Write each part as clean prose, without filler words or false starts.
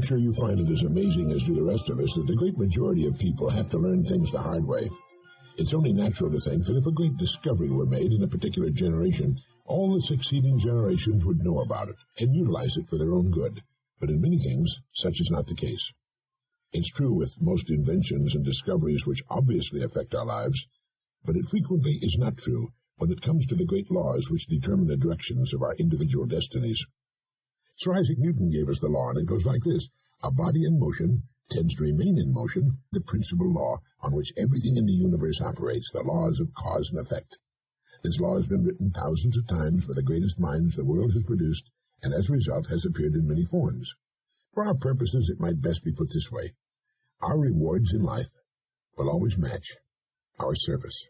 sure you find it as amazing as do the rest of us that the great majority of people have to learn things the hard way. It's only natural to think that if a great discovery were made in a particular generation, all the succeeding generations would know about it and utilize it for their own good. But in many things, such is not the case. It's true with most inventions and discoveries which obviously affect our lives, but it frequently is not true when it comes to the great laws which determine the directions of our individual destinies. Sir Isaac Newton gave us the law, and it goes like this. A body in motion tends to remain in motion, the principal law on which everything in the universe operates, the laws of cause and effect. This law has been written thousands of times by the greatest minds the world has produced, and as a result has appeared in many forms. For our purposes, it might best be put this way. Our rewards in life will always match our service.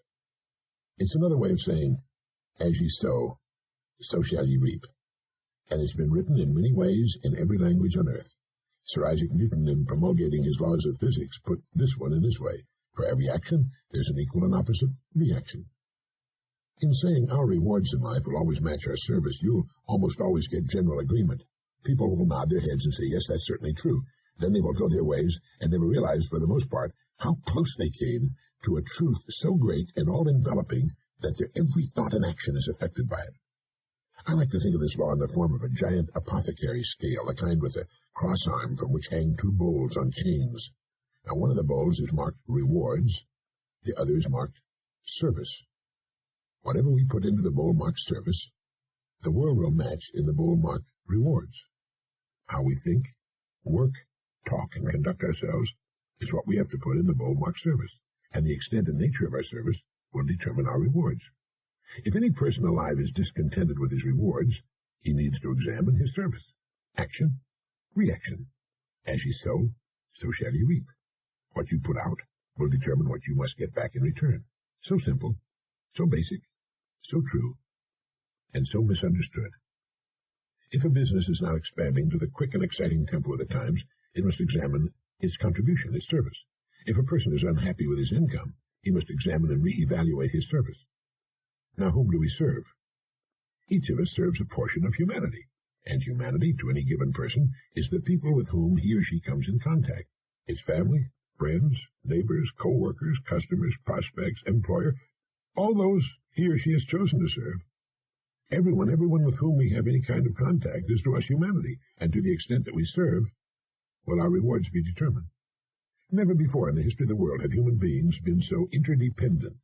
It's another way of saying, as ye sow, so shall ye reap. And it's been written in many ways in every language on earth. Sir Isaac Newton, in promulgating his laws of physics, put this one in this way. For every action, there's an equal and opposite reaction. In saying our rewards in life will always match our service, you'll almost always get general agreement. People will nod their heads and say, yes, that's certainly true. Then they will go their ways and never realize, for the most part, how close they came to a truth so great and all-enveloping that their every thought and action is affected by it. I like to think of this law in the form of a giant apothecary scale, a kind with a cross arm from which hang two bowls on chains. Now, one of the bowls is marked rewards, the other is marked service. Whatever we put into the bowl marked service, the world will match in the bowl marked rewards. How we think, work, talk, and conduct ourselves is what we have to put in the bowl marked service, and the extent and nature of our service will determine our rewards. If any person alive is discontented with his rewards, he needs to examine his service. Action, reaction. As ye sow, so shall ye reap. What you put out will determine what you must get back in return. So simple, so basic, so true, and so misunderstood. If a business is not expanding to the quick and exciting tempo of the times, it must examine its contribution, its service. If a person is unhappy with his income, he must examine and reevaluate his service. Now, whom do we serve? Each of us serves a portion of humanity, and humanity, to any given person, is the people with whom he or she comes in contact. His family, friends, neighbors, co-workers, customers, prospects, employer, all those he or she has chosen to serve. Everyone with whom we have any kind of contact is to us humanity, and to the extent that we serve, will our rewards be determined. Never before in the history of the world have human beings been so interdependent.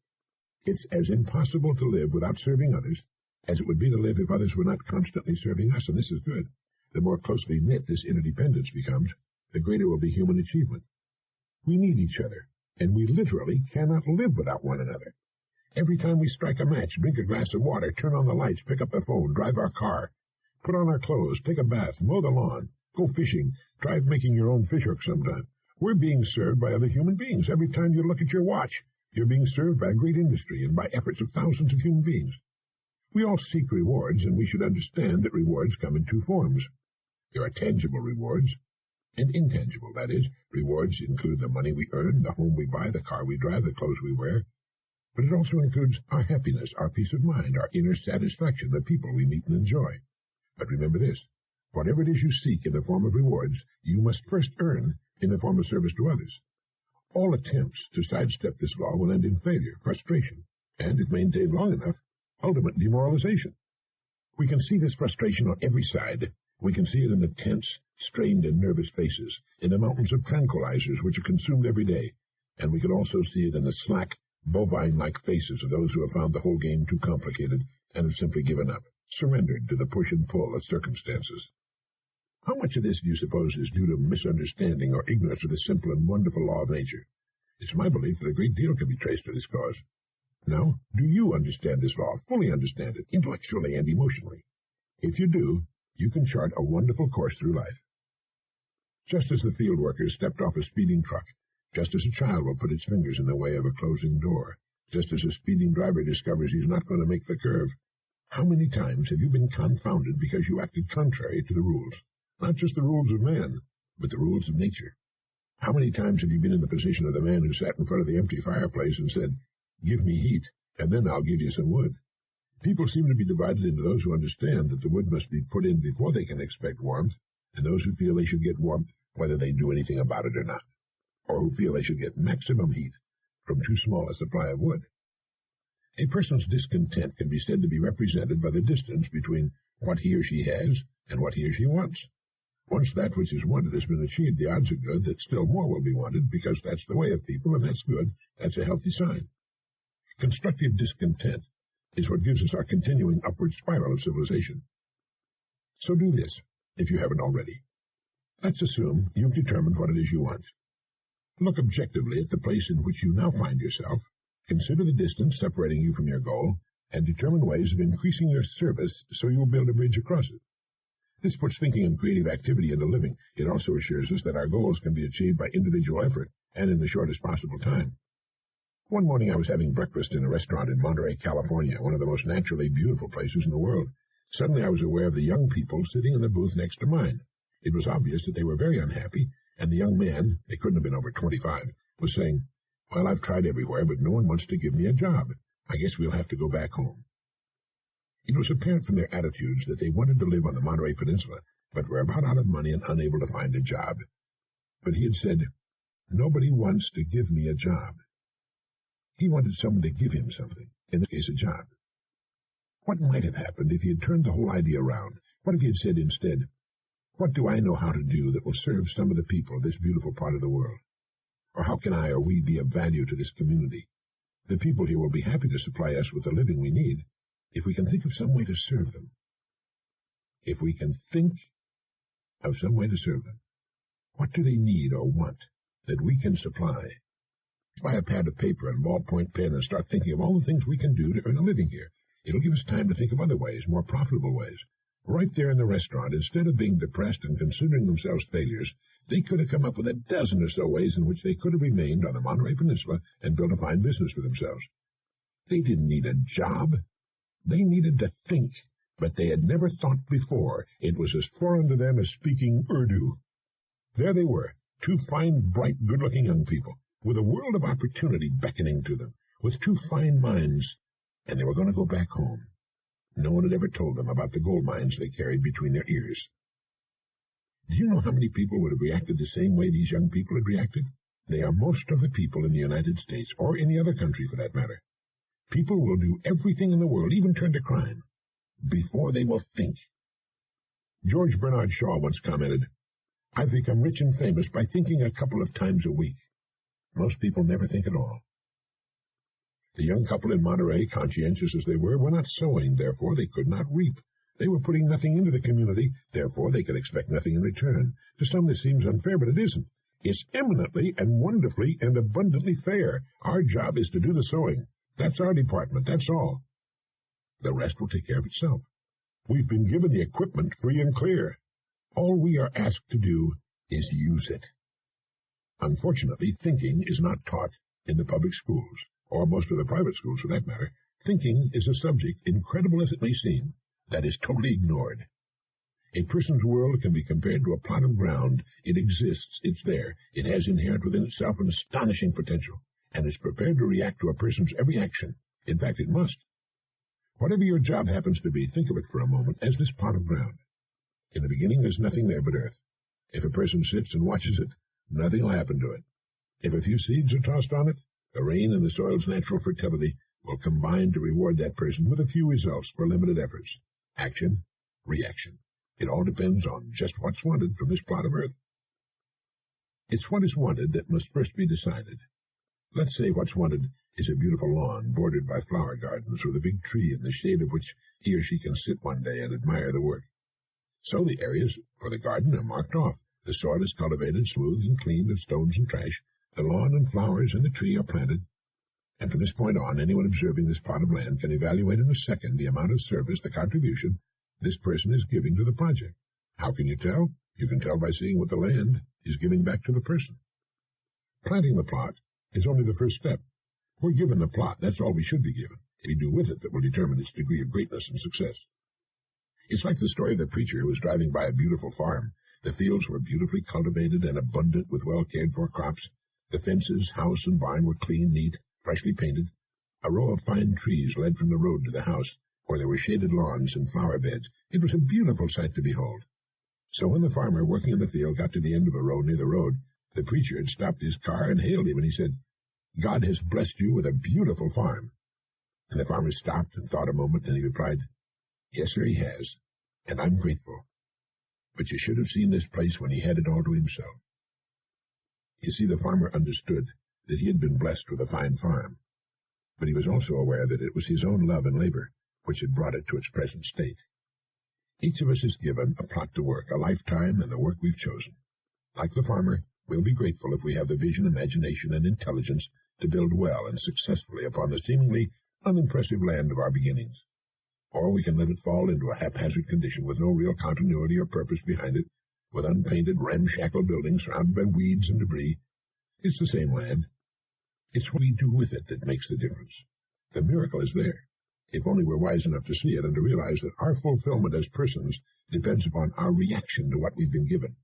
It's as impossible to live without serving others as it would be to live if others were not constantly serving us, and this is good. The more closely knit this interdependence becomes, the greater will be human achievement. We need each other, and we literally cannot live without one another. Every time we strike a match, drink a glass of water, turn on the lights, pick up the phone, drive our car, put on our clothes, take a bath, mow the lawn, go fishing, try making your own fish hook sometime. We're being served by other human beings. Every time you look at your watch, you're being served by a great industry and by efforts of thousands of human beings. We all seek rewards, and we should understand that rewards come in two forms. There are tangible rewards and intangible. That is, rewards include the money we earn, the home we buy, the car we drive, the clothes we wear. But it also includes our happiness, our peace of mind, our inner satisfaction, the people we meet and enjoy. But remember this, whatever it is you seek in the form of rewards, you must first earn in the form of service to others. All attempts to sidestep this law will end in failure, frustration, and, if maintained long enough, ultimate demoralization. We can see this frustration on every side. We can see it in the tense, strained, and nervous faces, in the mountains of tranquilizers which are consumed every day, and we can also see it in the slack, bovine-like faces of those who have found the whole game too complicated and have simply given up, surrendered to the push and pull of circumstances. How much of this do you suppose is due to misunderstanding or ignorance of the simple and wonderful law of nature? It's my belief that a great deal can be traced to this cause. Now, do you understand this law, fully understand it, intellectually and emotionally? If you do, you can chart a wonderful course through life. Just as the field worker stepped off a speeding truck, just as a child will put its fingers in the way of a closing door, just as a speeding driver discovers he's not going to make the curve, how many times have you been confounded because you acted contrary to the rules? Not just the rules of man, but the rules of nature. How many times have you been in the position of the man who sat in front of the empty fireplace and said, "Give me heat, and then I'll give you some wood"? People seem to be divided into those who understand that the wood must be put in before they can expect warmth, and those who feel they should get warmth whether they do anything about it or not, or who feel they should get maximum heat from too small a supply of wood. A person's discontent can be said to be represented by the distance between what he or she has and what he or she wants. Once that which is wanted has been achieved, the odds are good that still more will be wanted, because that's the way of people, and that's good. That's a healthy sign. Constructive discontent is what gives us our continuing upward spiral of civilization. So do this, if you haven't already. Let's assume you've determined what it is you want. Look objectively at the place in which you now find yourself, consider the distance separating you from your goal, and determine ways of increasing your service so you'll build a bridge across it. This puts thinking and creative activity into living. It also assures us that our goals can be achieved by individual effort and in the shortest possible time. One morning I was having breakfast in a restaurant in Monterey, California, one of the most naturally beautiful places in the world. Suddenly I was aware of the young people sitting in the booth next to mine. It was obvious that they were very unhappy, and the young man, they couldn't have been over 25, was saying, "Well, I've tried everywhere, but no one wants to give me a job. I guess we'll have to go back home." It was apparent from their attitudes that they wanted to live on the Monterey Peninsula, but were about out of money and unable to find a job. But he had said, "Nobody wants to give me a job." He wanted someone to give him something, in this case a job. What might have happened if he had turned the whole idea around? What if he had said instead, "What do I know how to do that will serve some of the people of this beautiful part of the world? Or how can I or we be of value to this community? The people here will be happy to supply us with the living we need, if we can think of some way to serve them." If we can think of some way to serve them. What do they need or want that we can supply? Buy a pad of paper and ballpoint pen and start thinking of all the things we can do to earn a living here. It'll give us time to think of other ways, more profitable ways. Right there in the restaurant, instead of being depressed and considering themselves failures, they could have come up with a dozen or so ways in which they could have remained on the Monterey Peninsula and built a fine business for themselves. They didn't need a job. They needed to think, but they had never thought before. It was as foreign to them as speaking Urdu. There they were, two fine, bright, good-looking young people, with a world of opportunity beckoning to them, with two fine minds, and they were going to go back home. No one had ever told them about the gold mines they carried between their ears. Do you know how many people would have reacted the same way these young people had reacted? They are most of the people in the United States, or any other country for that matter. People will do everything in the world, even turn to crime, before they will think. George Bernard Shaw once commented, "I've become rich and famous by thinking a couple of times a week." Most people never think at all. The young couple in Monterey, conscientious as they were not sowing, therefore they could not reap. They were putting nothing into the community, therefore they could expect nothing in return. To some this seems unfair, but it isn't. It's eminently and wonderfully and abundantly fair. Our job is to do the sowing. That's our department, that's all. The rest will take care of itself. We've been given the equipment free and clear. All we are asked to do is use it. Unfortunately, thinking is not taught in the public schools, or most of the private schools for that matter. Thinking is a subject, incredible as it may seem, that is totally ignored. A person's world can be compared to a plot of ground. It exists, it's there, it has inherent within itself an astonishing potential, and is prepared to react to a person's every action. In fact, it must. Whatever your job happens to be, think of it for a moment as this plot of ground. In the beginning, there's nothing there but earth. If a person sits and watches it, nothing will happen to it. If a few seeds are tossed on it, the rain and the soil's natural fertility will combine to reward that person with a few results for limited efforts. Action, reaction. It all depends on just what's wanted from this plot of earth. It's what is wanted that must first be decided. Let's say what's wanted is a beautiful lawn bordered by flower gardens with a big tree in the shade of which he or she can sit one day and admire the work. So the areas for the garden are marked off. The soil is cultivated, smooth and clean of stones and trash. The lawn and flowers and the tree are planted. And from this point on, anyone observing this plot of land can evaluate in a second the amount of service, the contribution, this person is giving to the project. How can you tell? You can tell by seeing what the land is giving back to the person. Planting the plot is only the first step. We're given the plot, that's all we should be given. What we do with it that will determine its degree of greatness and success. It's like the story of the preacher who was driving by a beautiful farm. The fields were beautifully cultivated and abundant with well-cared-for crops. The fences, house, and barn were clean, neat, freshly painted. A row of fine trees led from the road to the house, where there were shaded lawns and flower beds. It was a beautiful sight to behold. So when the farmer working in the field got to the end of a row near the road, the preacher had stopped his car and hailed him, and he said, "God has blessed you with a beautiful farm." And the farmer stopped and thought a moment, and he replied, "Yes, sir, he has, and I'm grateful. But you should have seen this place when he had it all to himself." You see, the farmer understood that he had been blessed with a fine farm, but he was also aware that it was his own love and labor which had brought it to its present state. Each of us is given a plot to work, a lifetime, and the work we've chosen. Like the farmer, we'll be grateful if we have the vision, imagination, and intelligence to build well and successfully upon the seemingly unimpressive land of our beginnings. Or we can let it fall into a haphazard condition with no real continuity or purpose behind it, with unpainted, ramshackle buildings surrounded by weeds and debris. It's the same land. It's what we do with it that makes the difference. The miracle is there, if only we're wise enough to see it and to realize that our fulfillment as persons depends upon our reaction to what we've been given.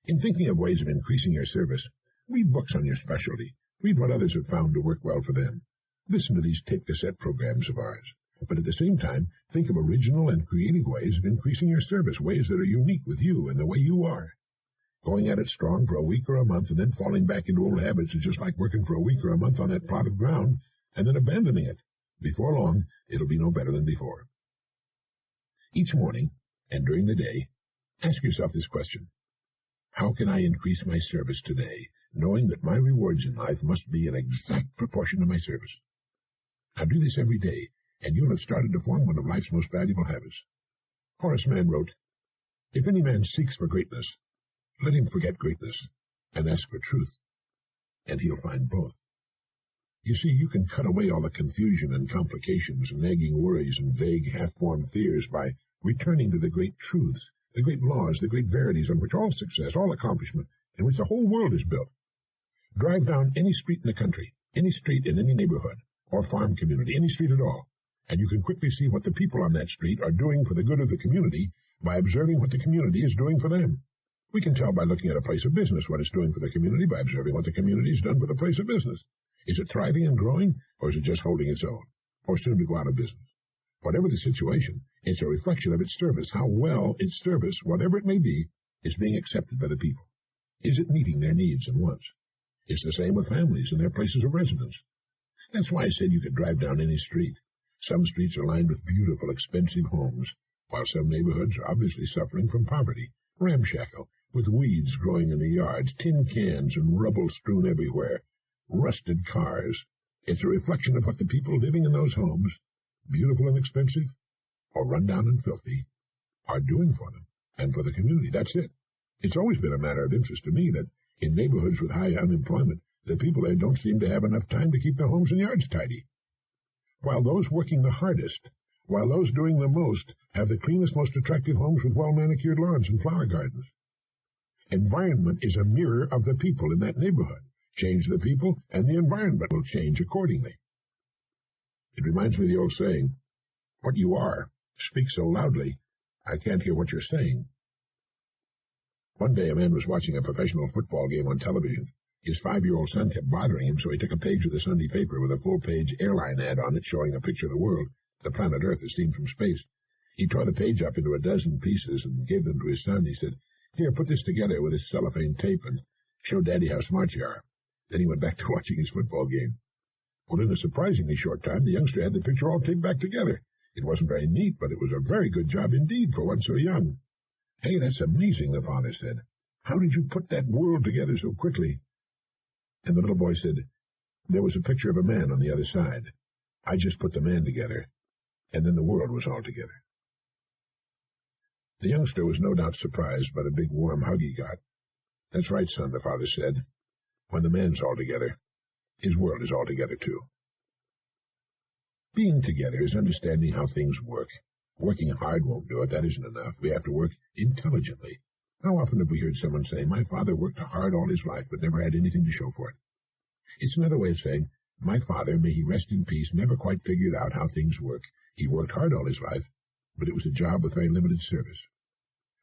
In thinking of ways of increasing your service, read books on your specialty. Read what others have found to work well for them. Listen to these tape cassette programs of ours. But at the same time, think of original and creative ways of increasing your service, ways that are unique with you and the way you are. Going at it strong for a week or a month and then falling back into old habits is just like working for a week or a month on that plot of ground and then abandoning it. Before long, it'll be no better than before. Each morning, and during the day, ask yourself this question: how can I increase my service today, knowing that my rewards in life must be an exact proportion to my service? Now do this every day, and you'll have started to form one of life's most valuable habits. Horace Mann wrote, "If any man seeks for greatness, let him forget greatness, and ask for truth, and he'll find both." You see, you can cut away all the confusion and complications, nagging worries and vague half-formed fears by returning to the great truths, the great laws, the great verities on which all success, all accomplishment, in which the whole world is built. Drive down any street in the country, any street in any neighborhood, or farm community, any street at all, and you can quickly see what the people on that street are doing for the good of the community by observing what the community is doing for them. We can tell by looking at a place of business what it's doing for the community by observing what the community has done for the place of business. Is it thriving and growing, or is it just holding its own, or soon to go out of business? Whatever the situation, it's a reflection of its service, how well its service, whatever it may be, is being accepted by the people. Is it meeting their needs and wants? It's the same with families and their places of residence. That's why I said you could drive down any street. Some streets are lined with beautiful, expensive homes, while some neighborhoods are obviously suffering from poverty, ramshackle, with weeds growing in the yards, tin cans and rubble strewn everywhere, rusted cars. It's a reflection of what the people living in those homes, beautiful and expensive, or run down and filthy, are doing for them and for the community. That's it. It's always been a matter of interest to me that in neighborhoods with high unemployment, the people there don't seem to have enough time to keep their homes and yards tidy. While those working the hardest, while those doing the most, have the cleanest, most attractive homes with well-manicured lawns and flower gardens. Environment is a mirror of the people in that neighborhood. Change the people, and the environment will change accordingly. It reminds me of the old saying, "What you are speaks so loudly, I can't hear what you're saying." One day a man was watching a professional football game on television. His 5-year-old son kept bothering him, so he took a page of the Sunday paper with a full-page airline ad on it showing a picture of the world, the planet Earth as seen from space. He tore the page up into a dozen pieces and gave them to his son. He said, "Here, put this together with this cellophane tape and show Daddy how smart you are." Then he went back to watching his football game. Well, in a surprisingly short time, the youngster had the picture all taped back together. It wasn't very neat, but it was a very good job indeed for one so young. "Hey, that's amazing," the father said. "How did you put that world together so quickly?" And the little boy said, "There was a picture of a man on the other side. I just put the man together, and then the world was all together." The youngster was no doubt surprised by the big warm hug he got. "That's right, son," the father said. "When the man's all together, his world is all together too." Being together is understanding how things work. Working hard won't do it. That isn't enough. We have to work intelligently. How often have we heard someone say, "My father worked hard all his life, but never had anything to show for it"? It's another way of saying, "My father, may he rest in peace, never quite figured out how things work. He worked hard all his life, but it was a job with very limited service."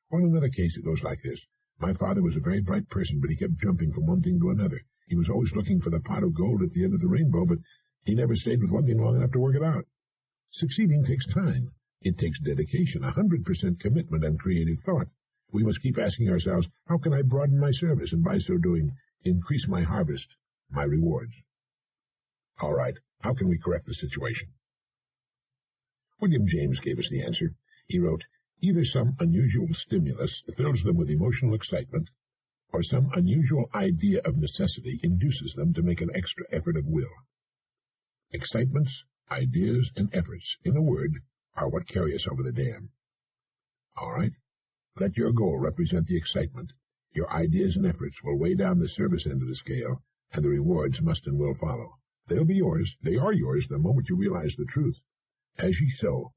Or in another case it goes like this. "My father was a very bright person, but he kept jumping from one thing to another. He was always looking for the pot of gold at the end of the rainbow, but he never stayed with one thing long enough to work it out." Succeeding takes time. It takes dedication, 100% commitment and creative thought. We must keep asking ourselves, how can I broaden my service and by so doing increase my harvest, my rewards? All right, how can we correct the situation? William James gave us the answer. He wrote, either some unusual stimulus fills them with emotional excitement, or some unusual idea of necessity induces them to make an extra effort of will. Excitements, ideas, and efforts, in a word, are what carry us over the dam. All right? Let your goal represent the excitement. Your ideas and efforts will weigh down the service end of the scale, and the rewards must and will follow. They'll be yours. They are yours the moment you realize the truth. As ye sow,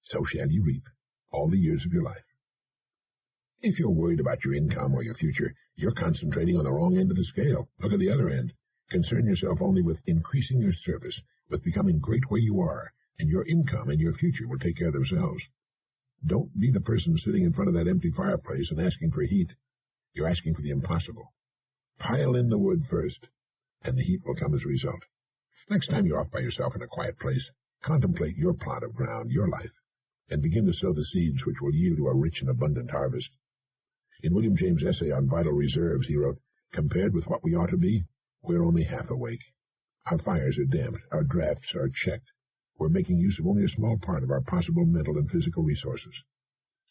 so shall ye reap all the years of your life. If you're worried about your income or your future, you're concentrating on the wrong end of the scale. Look at the other end. Concern yourself only with increasing your service, with becoming great where you are, and your income and your future will take care of themselves. Don't be the person sitting in front of that empty fireplace and asking for heat. You're asking for the impossible. Pile in the wood first, and the heat will come as a result. Next time you're off by yourself in a quiet place, contemplate your plot of ground, your life, and begin to sow the seeds which will yield you a rich and abundant harvest. In William James' essay on vital reserves, he wrote, compared with what we ought to be, we're only half awake. Our fires are damped, our drafts are checked. We're making use of only a small part of our possible mental and physical resources.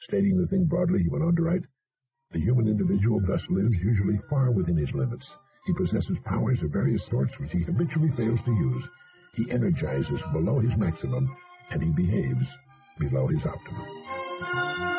Stating the thing broadly, he went on to write, the human individual thus lives usually far within his limits. He possesses powers of various sorts which he habitually fails to use. He energizes below his maximum, and he behaves below his optimum.